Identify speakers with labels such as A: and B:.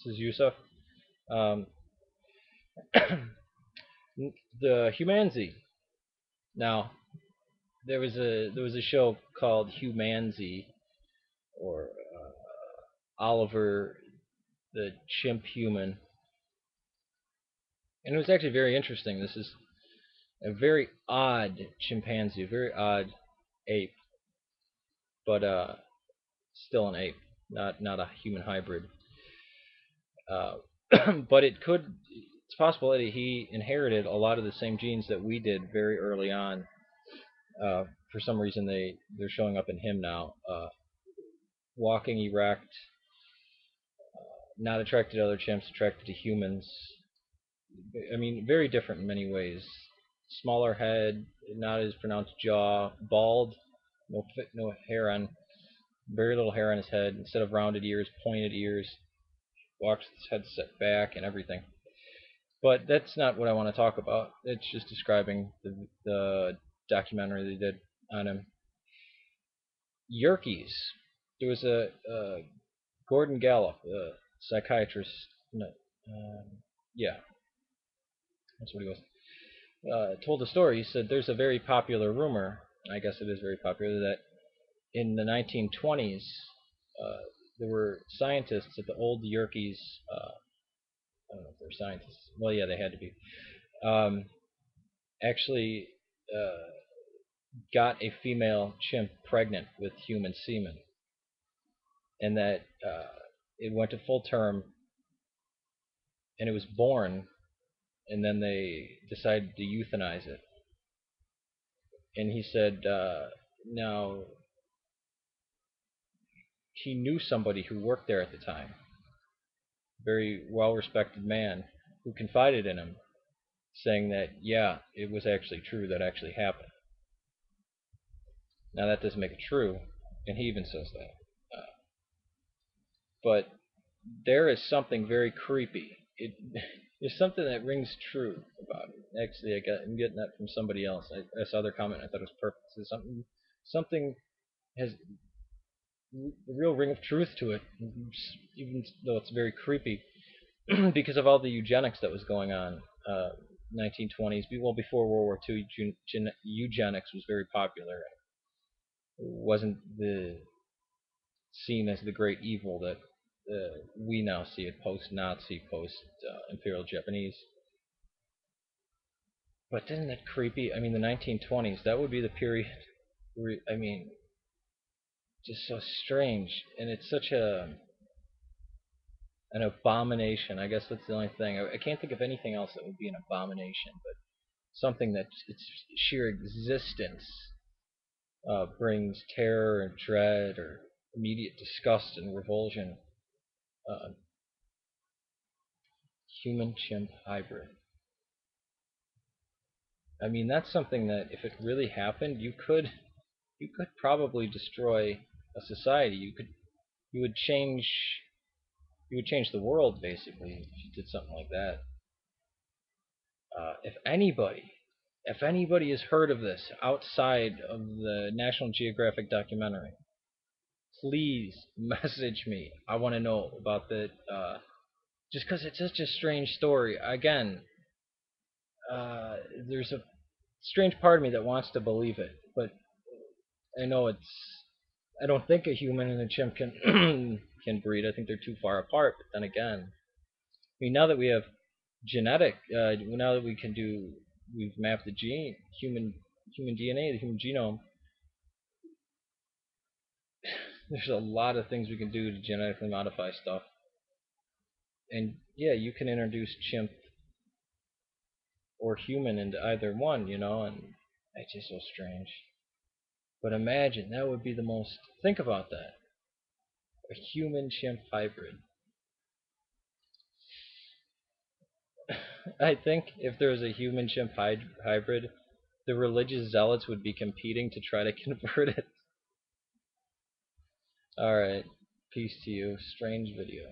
A: is Yusuf. Um, the Humanzy. Now, there was a show called Humanzy, or Oliver the Chimp Human, and it was actually very interesting. This is a very odd chimpanzee, a very odd ape, but still an ape, not a human hybrid. Uh, but it's possible that he inherited a lot of the same genes that we did very early on. For some reason, they're showing up in him now. Walking erect, not attracted to other chimps, attracted to humans. I mean, very different in many ways. Smaller head, not as pronounced jaw, bald, no hair on, very little hair on his head. Instead of rounded ears, pointed ears. Walks with his head set back and everything. But that's not what I want to talk about. It's just describing the documentary they did on him. Yerkees. There was a Gordon Gallup, a psychiatrist. No, yeah, that's what he was. Told a story. He said there's a very popular rumor. I guess it is very popular that in the 1920's there were scientists at the old Yerkees. I don't know if they're scientists. Well, yeah, they had to be. Um, actually, uh, got a female chimp pregnant with human semen, and that it went to full term, and it was born, and then they decided to euthanize it. And he said, now he knew somebody who worked there at the time, very well-respected man, who confided in him, saying that yeah, it was actually true, that actually happened. Now that doesn't make it true, and he even says that. But there is something very creepy. There's something that rings true about it. Actually, I'm getting that from somebody else. This other comment I thought was perfect. So something has a real ring of truth to it, even though it's very creepy, because of all the eugenics that was going on. 1920s, well before World War II, eugenics was very popular. It wasn't seen as the great evil that we now see it post-Nazi, post-Imperial Japanese. But isn't that creepy? I mean, the 1920s, that would be the period where, I mean, just so strange. And it's such an abomination. I guess that's the only thing. I can't think of anything else that would be an abomination, but something that its sheer existence brings terror and dread or immediate disgust and revulsion. Uh, human-chimp hybrid. I mean, that's something that if it really happened, you could probably destroy a society. You would change you would change the world basically if you did something like that. If anybody has heard of this outside of the National Geographic documentary, please message me. I want to know about that. Just because it's such a strange story. Again, there's a strange part of me that wants to believe it, but I know it's. I don't think a human and a chimp can can breed. I think they're too far apart. But then again, I mean, now that we have now that we've mapped the human DNA, the human genome. There's a lot of things we can do to genetically modify stuff. And yeah, you can introduce chimp or human into either one, and it's just so strange. But imagine that would be the most. Think about that. A human chimp hybrid. I think if there was a human chimp hybrid, the religious zealots would be competing to try to convert it. Alright. Peace to you. Strange video.